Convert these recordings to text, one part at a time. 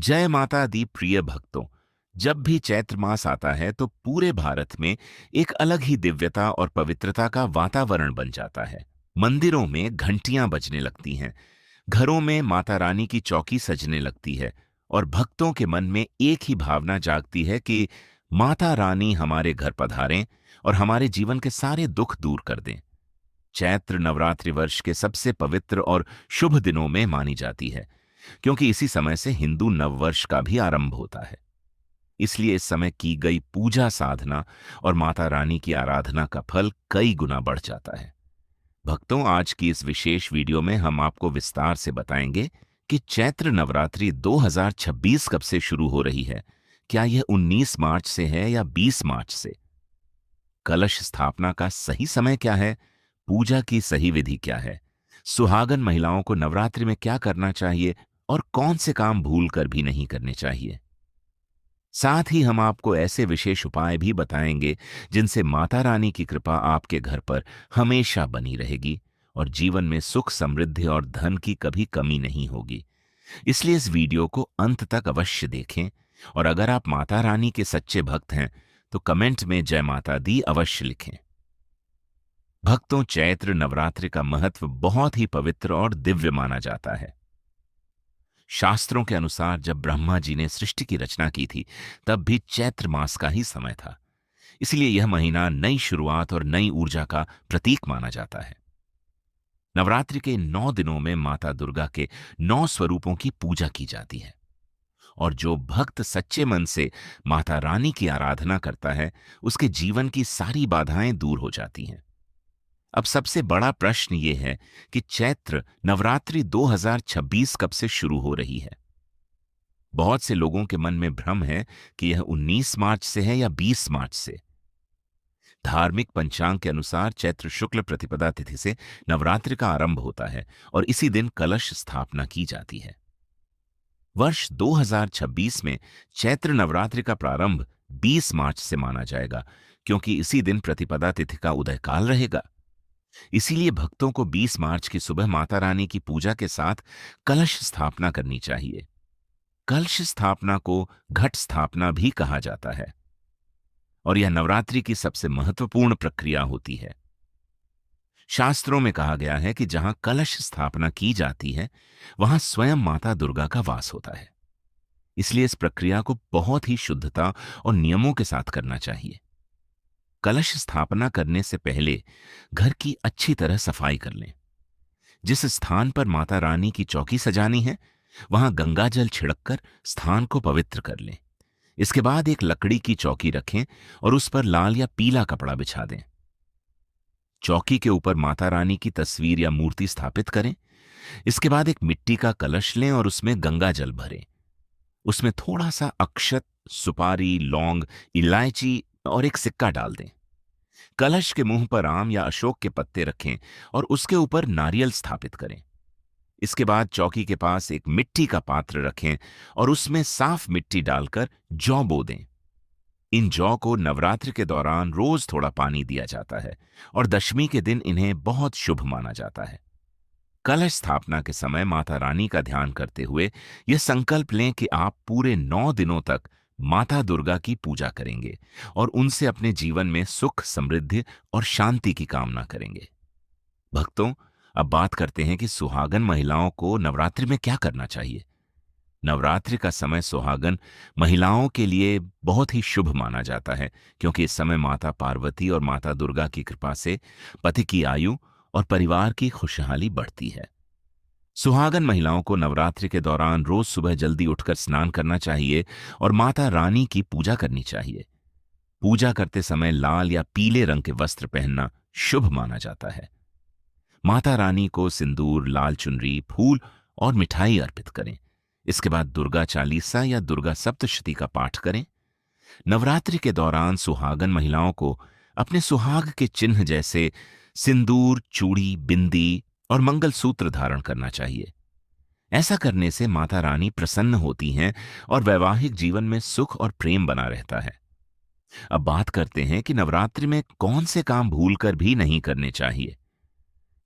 जय माता दी प्रिय भक्तों। जब भी चैत्र मास आता है तो पूरे भारत में एक अलग ही दिव्यता और पवित्रता का वातावरण बन जाता है। मंदिरों में घंटियां बजने लगती हैं, घरों में माता रानी की चौकी सजने लगती है और भक्तों के मन में एक ही भावना जागती है कि माता रानी हमारे घर पधारें और हमारे जीवन के सारे दुख दूर कर दें। चैत्र नवरात्रि वर्ष के सबसे पवित्र और शुभ दिनों में मानी जाती है, क्योंकि इसी समय से हिंदू नववर्ष का भी आरंभ होता है। इसलिए इस समय की गई पूजा साधना और माता रानी की आराधना का फल कई गुना बढ़ जाता है। भक्तों, आज की इस विशेष वीडियो में हम आपको विस्तार से बताएंगे कि चैत्र नवरात्रि 2026 कब से शुरू हो रही है। क्या यह 19 मार्च से है या 20 मार्च से? कलश स्थापना का सही समय क्या है? पूजा की सही विधि क्या है? सुहागन महिलाओं को नवरात्रि में क्या करना चाहिए और कौन से काम भूल कर भी नहीं करने चाहिए? साथ ही हम आपको ऐसे विशेष उपाय भी बताएंगे जिनसे माता रानी की कृपा आपके घर पर हमेशा बनी रहेगी और जीवन में सुख, समृद्धि और धन की कभी कमी नहीं होगी। इसलिए इस वीडियो को अंत तक अवश्य देखें और अगर आप माता रानी के सच्चे भक्त हैं तो कमेंट में जय माता दी अवश्य लिखें। भक्तों, चैत्र नवरात्रि का महत्व बहुत ही पवित्र और दिव्य माना जाता है। शास्त्रों के अनुसार जब ब्रह्मा जी ने सृष्टि की रचना की थी, तब भी चैत्र मास का ही समय था। इसलिए यह महीना नई शुरुआत और नई ऊर्जा का प्रतीक माना जाता है। नवरात्रि के 9 दिनों में माता दुर्गा के 9 स्वरूपों की पूजा की जाती है और जो भक्त सच्चे मन से माता रानी की आराधना करता है, उसके जीवन की सारी बाधाएं दूर हो जाती हैं। अब सबसे बड़ा प्रश्न ये है कि चैत्र नवरात्रि 2026 कब से शुरू हो रही है। बहुत से लोगों के मन में भ्रम है कि यह 19 मार्च से है या 20 मार्च से। धार्मिक पंचांग के अनुसार चैत्र शुक्ल प्रतिपदा तिथि से नवरात्रि का आरंभ होता है और इसी दिन कलश स्थापना की जाती है। वर्ष 2026 में चैत्र नवरात्रि का प्रारंभ 20 मार्च से माना जाएगा, क्योंकि इसी दिन प्रतिपदा तिथि का उदयकाल रहेगा। इसीलिए भक्तों को 20 मार्च की सुबह माता रानी की पूजा के साथ कलश स्थापना करनी चाहिए। कलश स्थापना को घट स्थापना भी कहा जाता है और यह नवरात्रि की सबसे महत्वपूर्ण प्रक्रिया होती है। शास्त्रों में कहा गया है कि जहां कलश स्थापना की जाती है, वहां स्वयं माता दुर्गा का वास होता है। इसलिए इस प्रक्रिया को बहुत ही शुद्धता और नियमों के साथ करना चाहिए। कलश स्थापना करने से पहले घर की अच्छी तरह सफाई कर लें। जिस स्थान पर माता रानी की चौकी सजानी है, वहां गंगा जल छिड़ककर स्थान को पवित्र कर लें। इसके बाद एक लकड़ी की चौकी रखें और उस पर लाल या पीला कपड़ा बिछा दें। चौकी के ऊपर माता रानी की तस्वीर या मूर्ति स्थापित करें। इसके बाद एक मिट्टी का कलश लें और उसमें गंगा जल भरें। उसमें थोड़ा सा अक्षत, सुपारी, लौंग, इलायची और एक सिक्का डाल दें। कलश के मुंह पर आम या अशोक के पत्ते रखें और उसके ऊपर नारियल स्थापित करें। इसके बाद चौकी के पास एक मिट्टी का पात्र रखें और उसमें साफ मिट्टी डालकर जौ बो दें। इन जौ को नवरात्रि के दौरान रोज थोड़ा पानी दिया जाता है और दशमी के दिन इन्हें बहुत शुभ माना जाता है। कलश स्थापना के समय माता रानी का ध्यान करते हुए यह संकल्प लें कि आप पूरे 9 दिनों तक माता दुर्गा की पूजा करेंगे और उनसे अपने जीवन में सुख, समृद्धि और शांति की कामना करेंगे। भक्तों, अब बात करते हैं कि सुहागन महिलाओं को नवरात्रि में क्या करना चाहिए। नवरात्रि का समय सुहागन महिलाओं के लिए बहुत ही शुभ माना जाता है, क्योंकि इस समय माता पार्वती और माता दुर्गा की कृपा से पति की आयु और परिवार की खुशहाली बढ़ती है। सुहागन महिलाओं को नवरात्रि के दौरान रोज सुबह जल्दी उठकर स्नान करना चाहिए और माता रानी की पूजा करनी चाहिए। पूजा करते समय लाल या पीले रंग के वस्त्र पहनना शुभ माना जाता है। माता रानी को सिंदूर, लाल चुनरी, फूल और मिठाई अर्पित करें। इसके बाद दुर्गा चालीसा या दुर्गा सप्तशती का पाठ करें। नवरात्रि के दौरान सुहागन महिलाओं को अपने सुहाग के चिन्ह जैसे सिंदूर, चूड़ी, बिंदी और मंगलसूत्र धारण करना चाहिए। ऐसा करने से माता रानी प्रसन्न होती हैं और वैवाहिक जीवन में सुख और प्रेम बना रहता है। अब बात करते हैं कि नवरात्रि में कौन से काम भूलकर भी नहीं करने चाहिए।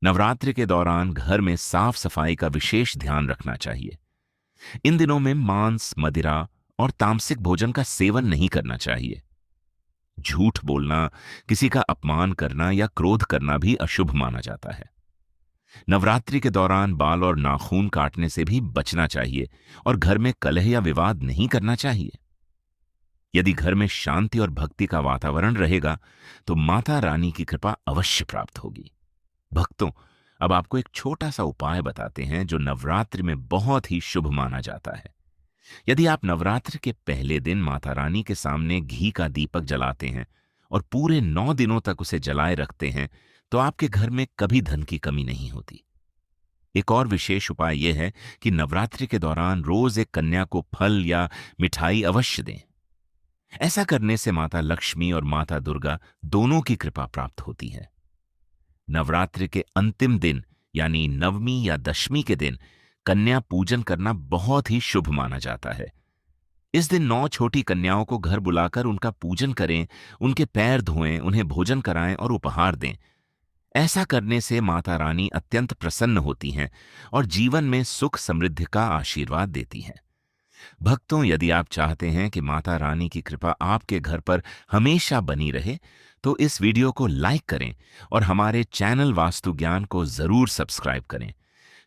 नवरात्रि के दौरान घर में साफ सफाई का विशेष ध्यान रखना चाहिए। इन दिनों में मांस, मदिरा और तामसिक भोजन का सेवन नहीं करना चाहिए। झूठ बोलना, किसी का अपमान करना या क्रोध करना भी अशुभ माना जाता है। नवरात्रि के दौरान बाल और नाखून काटने से भी बचना चाहिए और घर में कलह या विवाद नहीं करना चाहिए। यदि घर में शांति और भक्ति का वातावरण रहेगा तो माता रानी की कृपा अवश्य प्राप्त होगी। भक्तों, अब आपको एक छोटा सा उपाय बताते हैं जो नवरात्रि में बहुत ही शुभ माना जाता है। यदि आप नवरात्र के पहले दिन माता रानी के सामने घी का दीपक जलाते हैं और पूरे 9 दिनों तक उसे जलाए रखते हैं तो आपके घर में कभी धन की कमी नहीं होती। एक और विशेष उपाय यह है कि नवरात्रि के दौरान रोज एक कन्या को फल या मिठाई अवश्य दें। ऐसा करने से माता लक्ष्मी और माता दुर्गा दोनों की कृपा प्राप्त होती है। नवरात्रि के अंतिम दिन यानी नवमी या दशमी के दिन कन्या पूजन करना बहुत ही शुभ माना जाता है। इस दिन 9 छोटी कन्याओं को घर बुलाकर उनका पूजन करें, उनके पैर धोएं, उन्हें भोजन कराएं और उपहार दें। ऐसा करने से माता रानी अत्यंत प्रसन्न होती हैं और जीवन में सुख समृद्धि का आशीर्वाद देती हैं। भक्तों, यदि आप चाहते हैं कि माता रानी की कृपा आपके घर पर हमेशा बनी रहे तो इस वीडियो को लाइक करें और हमारे चैनल वास्तु ज्ञान को जरूर सब्सक्राइब करें,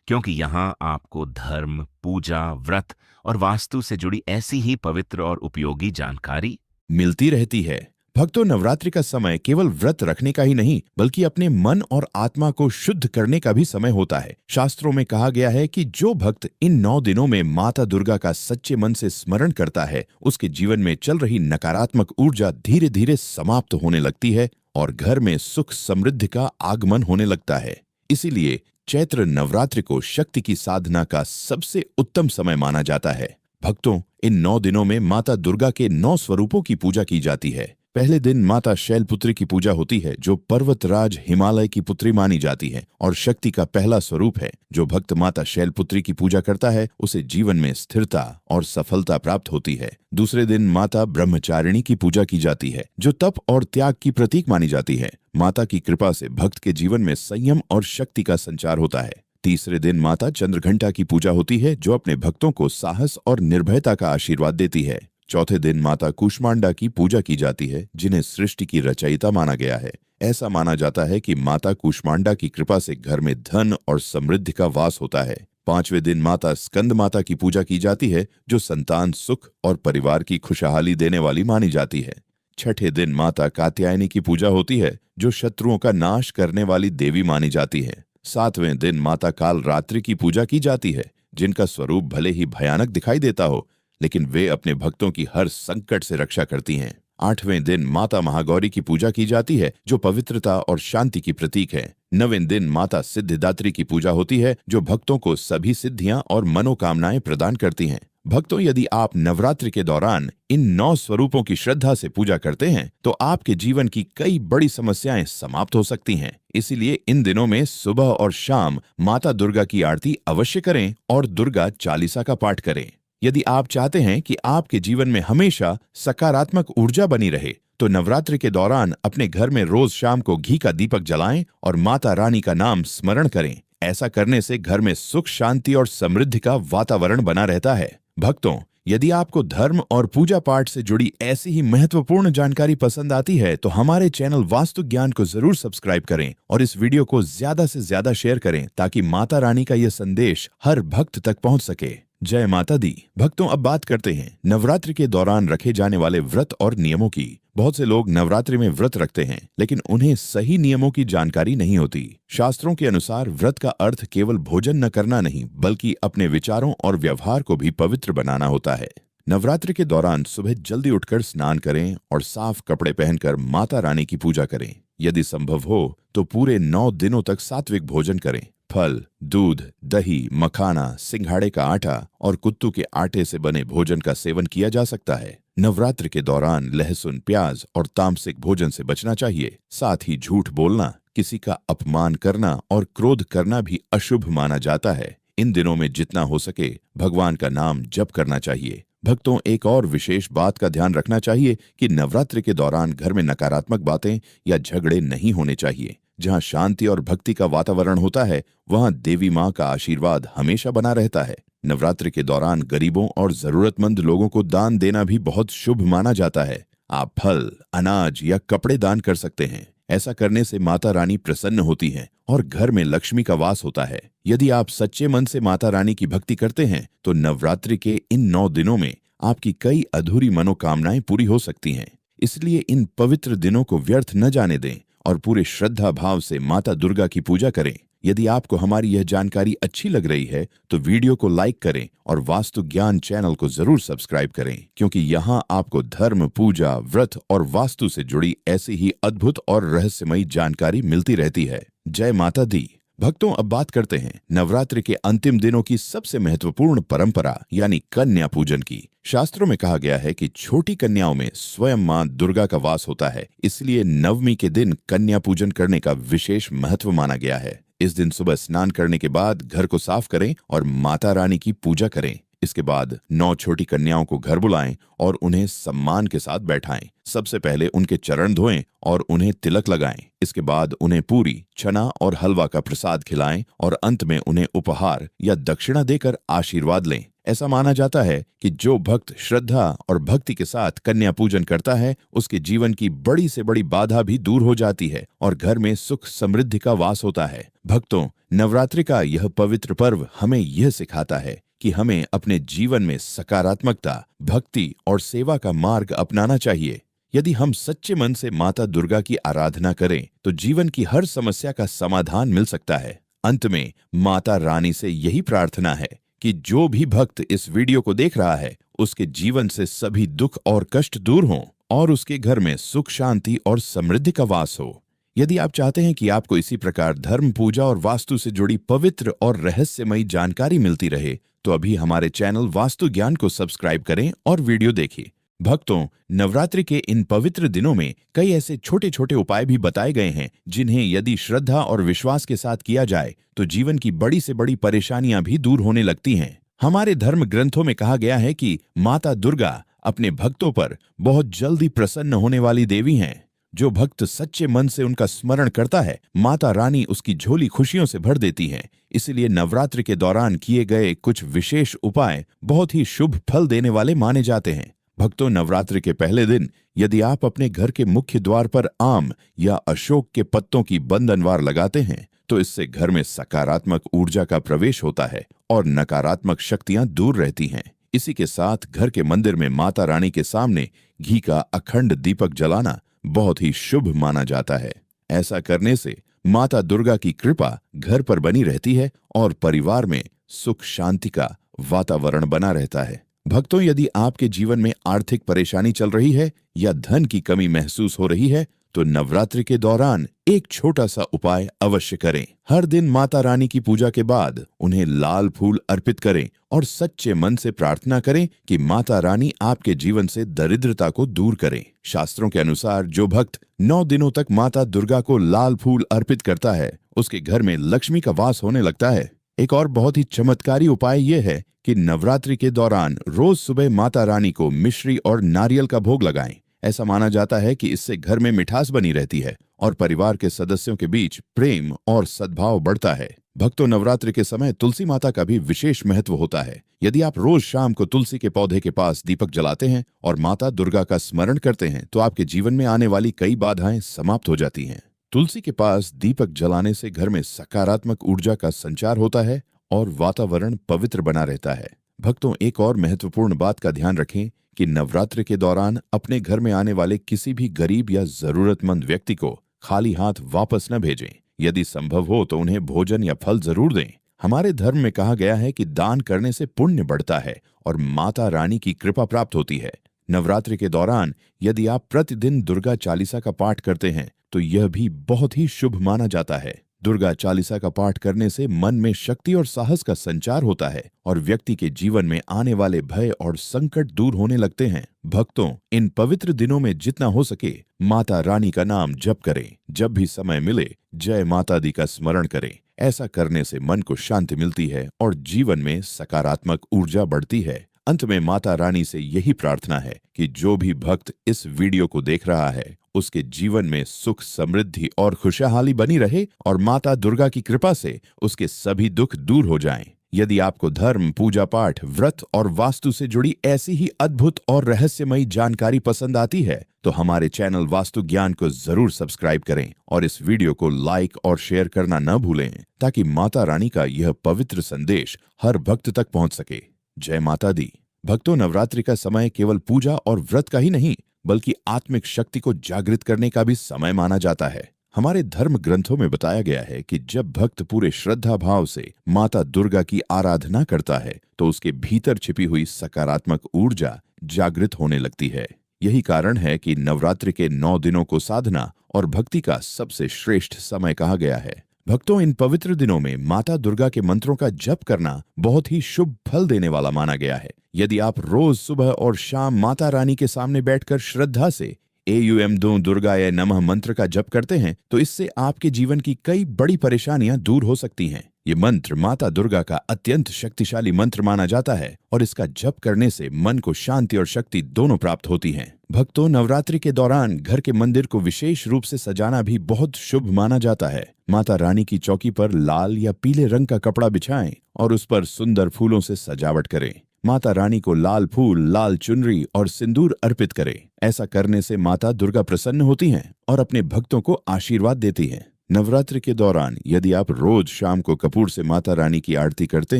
क्योंकि यहां आपको धर्म, पूजा, व्रत और वास्तु से जुड़ी ऐसी ही पवित्र और उपयोगी जानकारी मिलती रहती है। भक्तों, नवरात्रि का समय केवल व्रत रखने का ही नहीं बल्कि अपने मन और आत्मा को शुद्ध करने का भी समय होता है। शास्त्रों में कहा गया है कि जो भक्त इन 9 दिनों में माता दुर्गा का सच्चे मन से स्मरण करता है उसके जीवन में चल रही नकारात्मक ऊर्जा धीरे धीरे समाप्त होने लगती है और घर में सुख समृद्धि का आगमन होने लगता है। इसीलिए चैत्र नवरात्रि को शक्ति की साधना का सबसे उत्तम समय माना जाता है। भक्तों, इन 9 दिनों में माता दुर्गा के 9 स्वरूपों की पूजा की जाती है। पहले दिन माता शैलपुत्री की पूजा होती है जो पर्वतराज हिमालय की पुत्री मानी जाती है और शक्ति का पहला स्वरूप है। जो भक्त माता शैलपुत्री की पूजा करता है उसे जीवन में स्थिरता और सफलता प्राप्त होती है। दूसरे दिन माता ब्रह्मचारिणी की पूजा की जाती है जो तप और त्याग की प्रतीक मानी जाती है। माता की कृपा से भक्त के जीवन में संयम और शक्ति का संचार होता है। तीसरे दिन माता चंद्रघंटा की पूजा होती है जो अपने भक्तों को साहस और निर्भयता का आशीर्वाद देती है। चौथे दिन माता कूष्मांडा की पूजा की जाती है जिन्हें सृष्टि की रचयिता माना गया है। ऐसा माना जाता है कि माता कूष्मांडा की कृपा से घर में धन और समृद्धि का वास होता है। पांचवें दिन माता स्कंद माता की पूजा की जाती है जो संतान सुख और परिवार की खुशहाली देने वाली मानी जाती है। छठे दिन माता कात्यायनी की पूजा होती है जो शत्रुओं का नाश करने वाली देवी मानी जाती है। सातवें दिन माता काल रात्रि की पूजा की जाती है जिनका स्वरूप भले ही भयानक दिखाई देता हो लेकिन वे अपने भक्तों की हर संकट से रक्षा करती हैं। आठवें दिन माता महागौरी की पूजा की जाती है जो पवित्रता और शांति की प्रतीक है। नवें दिन माता सिद्धिदात्री की पूजा होती है जो भक्तों को सभी सिद्धियां और मनोकामनाएं प्रदान करती हैं। भक्तों, यदि आप नवरात्रि के दौरान इन 9 स्वरूपों की श्रद्धा से पूजा करते हैं तो आपके जीवन की कई बड़ी समस्याएं समाप्त हो सकती हैं। इसीलिए इन दिनों में सुबह और शाम माता दुर्गा की आरती अवश्य करें और दुर्गा चालीसा का पाठ करें। यदि आप चाहते हैं कि आपके जीवन में हमेशा सकारात्मक ऊर्जा बनी रहे तो नवरात्रि के दौरान अपने घर में रोज शाम को घी का दीपक जलाएं और माता रानी का नाम स्मरण करें। ऐसा करने से घर में सुख, शांति और समृद्धि का वातावरण बना रहता है। भक्तों, यदि आपको धर्म और पूजा पाठ से जुड़ी ऐसी ही महत्वपूर्ण जानकारी पसंद आती है तो हमारे चैनल वास्तु ज्ञान को जरूर सब्सक्राइब करें और इस वीडियो को ज्यादा से ज्यादा शेयर करें ताकि माता रानी का यह संदेश हर भक्त तक पहुंच सके। जय माता दी। भक्तों, अब बात करते हैं नवरात्रि के दौरान रखे जाने वाले व्रत और नियमों की। बहुत से लोग नवरात्रि में व्रत रखते हैं लेकिन उन्हें सही नियमों की जानकारी नहीं होती। शास्त्रों के अनुसार व्रत का अर्थ केवल भोजन न करना नहीं बल्कि अपने विचारों और व्यवहार को भी पवित्र बनाना होता है। नवरात्रि के दौरान सुबह जल्दी उठकर स्नान करें और साफ कपड़े पहनकर माता रानी की पूजा करें। यदि संभव हो तो पूरे 9 दिनों तक सात्विक भोजन करें। फल, दूध, दही, मखाना, सिंघाड़े का आटा और कुत्तू के आटे से बने भोजन का सेवन किया जा सकता है। नवरात्रि के दौरान लहसुन, प्याज और तामसिक भोजन से बचना चाहिए। साथ ही झूठ बोलना, किसी का अपमान करना और क्रोध करना भी अशुभ माना जाता है। इन दिनों में जितना हो सके भगवान का नाम जप करना चाहिए। भक्तों, एक और विशेष बात का ध्यान रखना चाहिए कि नवरात्रि के दौरान घर में नकारात्मक बातें या झगड़े नहीं होने चाहिए। जहां शांति और भक्ति का वातावरण होता है वहां देवी मां का आशीर्वाद हमेशा बना रहता है। नवरात्रि के दौरान गरीबों और जरूरतमंद लोगों को दान देना भी बहुत शुभ माना जाता है। आप फल, अनाज या कपड़े दान कर सकते हैं। ऐसा करने से माता रानी प्रसन्न होती हैं और घर में लक्ष्मी का वास होता है। यदि आप सच्चे मन से माता रानी की भक्ति करते हैं तो नवरात्रि के इन 9 दिनों में आपकी कई अधूरी मनोकामनाएं पूरी हो सकती हैं। इसलिए इन पवित्र दिनों को व्यर्थ न जाने दें और पूरे श्रद्धा भाव से माता दुर्गा की पूजा करें। यदि आपको हमारी यह जानकारी अच्छी लग रही है तो वीडियो को लाइक करें और वास्तु ज्ञान चैनल को जरूर सब्सक्राइब करें, क्योंकि यहाँ आपको धर्म, पूजा, व्रत और वास्तु से जुड़ी ऐसी ही अद्भुत और रहस्यमयी जानकारी मिलती रहती है। जय माता दी। भक्तों, अब बात करते हैं नवरात्रि के अंतिम दिनों की सबसे महत्वपूर्ण परंपरा यानी कन्या पूजन की। शास्त्रों में कहा गया है कि छोटी कन्याओं में स्वयं मां दुर्गा का वास होता है, इसलिए नवमी के दिन कन्या पूजन करने का विशेष महत्व माना गया है। इस दिन सुबह स्नान करने के बाद घर को साफ करें और माता रानी की पूजा करें। इसके बाद 9 छोटी कन्याओं को घर बुलाएं और उन्हें सम्मान के साथ बैठाएं। सबसे पहले उनके चरण धोएं और उन्हें तिलक लगाएं। इसके बाद उन्हें पूरी, चना और हलवा का प्रसाद खिलाएं और अंत में उन्हें उपहार या दक्षिणा देकर आशीर्वाद लें। ऐसा माना जाता है कि जो भक्त श्रद्धा और भक्ति के साथ कन्या पूजन करता है उसके जीवन की बड़ी से बड़ी बाधा भी दूर हो जाती है और घर में सुख समृद्धि का वास होता है। भक्तों, नवरात्रि का यह पवित्र पर्व हमें यह सिखाता है कि हमें अपने जीवन में सकारात्मकता, भक्ति और सेवा का मार्ग अपनाना चाहिए। यदि हम सच्चे मन से माता दुर्गा की आराधना करें तो जीवन की हर समस्या का समाधान मिल सकता है। अंत में माता रानी से यही प्रार्थना है कि जो भी भक्त इस वीडियो को देख रहा है उसके जीवन से सभी दुख और कष्ट दूर हों और उसके घर में सुख, शांति और समृद्धि का वास हो। यदि आप चाहते हैं कि आपको इसी प्रकार धर्म, पूजा और वास्तु से जुड़ी पवित्र और रहस्यमयी जानकारी मिलती रहे तो अभी हमारे चैनल वास्तु ज्ञान को सब्सक्राइब करें और वीडियो देखिए। भक्तों, नवरात्रि के इन पवित्र दिनों में कई ऐसे छोटे छोटे उपाय भी बताए गए हैं जिन्हें यदि श्रद्धा और विश्वास के साथ किया जाए तो जीवन की बड़ी से बड़ी परेशानियां भी दूर होने लगती हैं। हमारे धर्म ग्रंथों में कहा गया है कि माता दुर्गा अपने भक्तों पर बहुत जल्दी प्रसन्न होने वाली देवी हैं। जो भक्त सच्चे मन से उनका स्मरण करता है, माता रानी उसकी झोली खुशियों से भर देती हैं। इसलिए नवरात्रि के दौरान किए गए कुछ विशेष उपाय बहुत ही शुभ फल देने वाले माने जाते हैं। भक्तों, नवरात्रि के पहले दिन यदि आप अपने घर के मुख्य द्वार पर आम या अशोक के पत्तों की बंधनवार लगाते हैं तो इससे घर में सकारात्मक ऊर्जा का प्रवेश होता है और नकारात्मक शक्तियां दूर रहती हैं। इसी के साथ घर के मंदिर में माता रानी के सामने घी का अखंड दीपक जलाना बहुत ही शुभ माना जाता है। ऐसा करने से माता दुर्गा की कृपा घर पर बनी रहती है और परिवार में सुख शांति का वातावरण बना रहता है। भक्तों, यदि आपके जीवन में आर्थिक परेशानी चल रही है या धन की कमी महसूस हो रही है तो नवरात्रि के दौरान एक छोटा सा उपाय अवश्य करें। हर दिन माता रानी की पूजा के बाद उन्हें लाल फूल अर्पित करें और सच्चे मन से प्रार्थना करें कि माता रानी आपके जीवन से दरिद्रता को दूर करें। शास्त्रों के अनुसार जो भक्त 9 दिनों तक माता दुर्गा को लाल फूल अर्पित करता है उसके घर में लक्ष्मी का वास होने लगता है। एक और बहुत ही चमत्कारी उपाय यह है कि नवरात्रि के दौरान रोज सुबह माता रानी को मिश्री और नारियल का भोग लगाएं। ऐसा माना जाता है कि इससे घर में मिठास बनी रहती है और परिवार के सदस्यों के बीच प्रेम और सद्भाव बढ़ता है। भक्तों, नवरात्रि के समय तुलसी माता का भी विशेष महत्व होता है। यदि आप रोज शाम को तुलसी के पौधे के पास दीपक जलाते हैं और माता दुर्गा का स्मरण करते हैं तो आपके जीवन में आने वाली कई बाधाएं समाप्त हो जाती हैं। तुलसी के पास दीपक जलाने से घर में सकारात्मक ऊर्जा का संचार होता है और वातावरण पवित्र बना रहता है। भक्तों, एक और महत्वपूर्ण बात का ध्यान रखें कि नवरात्रि के दौरान अपने घर में आने वाले किसी भी गरीब या जरूरतमंद व्यक्ति को खाली हाथ वापस न भेजें। यदि संभव हो तो उन्हें भोजन या फल जरूर दें। हमारे धर्म में कहा गया है कि दान करने से पुण्य बढ़ता है और माता रानी की कृपा प्राप्त होती है। नवरात्रि के दौरान यदि आप प्रतिदिन दुर्गा चालीसा का पाठ करते हैं तो यह भी बहुत ही शुभ माना जाता है। दुर्गा चालीसा का पाठ करने से मन में शक्ति और साहस का संचार होता है और व्यक्ति के जीवन में आने वाले भय और संकट दूर होने लगते हैं। भक्तों, इन पवित्र दिनों में जितना हो सके माता रानी का नाम जप करें। जब भी समय मिले जय माता दी का स्मरण करें। ऐसा करने से मन को शांति मिलती है और जीवन में सकारात्मक ऊर्जा बढ़ती है। अंत में माता रानी से यही प्रार्थना है कि जो भी भक्त इस वीडियो को देख रहा है उसके जीवन में सुख, समृद्धि और खुशहाली बनी रहे और माता दुर्गा की कृपा से उसके सभी दुख दूर हो जाएं। यदि आपको धर्म, पूजा पाठ, व्रत और वास्तु से जुड़ी ऐसी ही अद्भुत और रहस्यमयी जानकारी पसंद आती है तो हमारे चैनल वास्तु ज्ञान को जरूर सब्सक्राइब करें और इस वीडियो को लाइक और शेयर करना न भूलें ताकि माता रानी का यह पवित्र संदेश हर भक्त तक पहुंच सके। जय माता दी। भक्तों, नवरात्रि का समय केवल पूजा और व्रत का ही नहीं बल्कि आत्मिक शक्ति को जागृत करने का भी समय माना जाता है। हमारे धर्म ग्रंथों में बताया गया है कि जब भक्त पूरे श्रद्धा भाव से माता दुर्गा की आराधना करता है तो उसके भीतर छिपी हुई सकारात्मक ऊर्जा जागृत होने लगती है। यही कारण है कि नवरात्रि के 9 दिनों को साधना और भक्ति का सबसे श्रेष्ठ समय कहा गया है। भक्तों, इन पवित्र दिनों में माता दुर्गा के मंत्रों का जप करना बहुत ही शुभ फल देने वाला माना गया है। यदि आप रोज सुबह और शाम माता रानी के सामने बैठकर श्रद्धा से एयूएम दो दुर्गाय नमः मंत्र का जप करते हैं तो इससे आपके जीवन की कई बड़ी परेशानियां दूर हो सकती हैं। ये मंत्र माता दुर्गा का अत्यंत शक्तिशाली मंत्र माना जाता है और इसका जप करने से मन को शांति और शक्ति दोनों प्राप्त होती हैं। भक्तों, नवरात्रि के दौरान घर के मंदिर को विशेष रूप से सजाना भी बहुत शुभ माना जाता है। माता रानी की चौकी पर लाल या पीले रंग का कपड़ा बिछाएं और उस पर सुंदर फूलों से सजावट करें। माता रानी को लाल फूल, लाल चुनरी और सिंदूर अर्पित करें। ऐसा करने से माता दुर्गा प्रसन्न होती हैं और अपने भक्तों को आशीर्वाद देती हैं। नवरात्रि के दौरान यदि आप रोज शाम को कपूर से माता रानी की आरती करते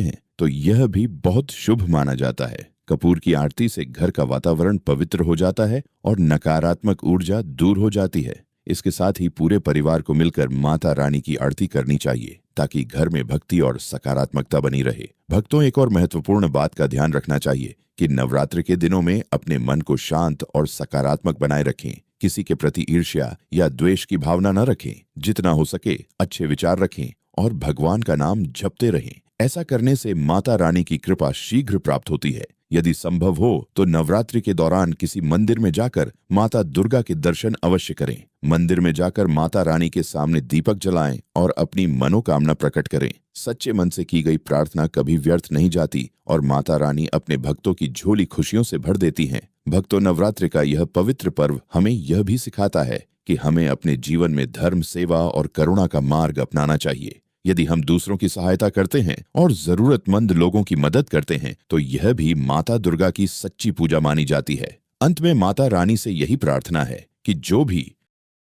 हैं तो यह भी बहुत शुभ माना जाता है। कपूर की आरती से घर का वातावरण पवित्र हो जाता है और नकारात्मक ऊर्जा दूर हो जाती है। इसके साथ ही पूरे परिवार को मिलकर माता रानी की आरती करनी चाहिए ताकि घर में भक्ति और सकारात्मकता बनी रहे। भक्तों, एक और महत्वपूर्ण बात का ध्यान रखना चाहिए कि नवरात्रि के दिनों में अपने मन को शांत और सकारात्मक बनाए रखें। किसी के प्रति ईर्ष्या या द्वेष की भावना न रखें। जितना हो सके अच्छे विचार रखें और भगवान का नाम जपते रहें। ऐसा करने से माता रानी की कृपा शीघ्र प्राप्त होती है। यदि संभव हो तो नवरात्रि के दौरान किसी मंदिर में जाकर माता दुर्गा के दर्शन अवश्य करें। मंदिर में जाकर माता रानी के सामने दीपक जलाएं और अपनी मनोकामना प्रकट करें। सच्चे मन से की गई प्रार्थना कभी व्यर्थ नहीं जाती और माता रानी अपने भक्तों की झोली खुशियों से भर देती हैं। भक्तों, नवरात्रि का यह पवित्र पर्व हमें यह भी सिखाता है कि हमें अपने जीवन में धर्म, सेवा और करुणा का मार्ग अपनाना चाहिए। यदि हम दूसरों की सहायता करते हैं और जरूरतमंद लोगों की मदद करते हैं तो यह भी माता दुर्गा की सच्ची पूजा मानी जाती है। अंत में माता रानी से यही प्रार्थना है कि जो भी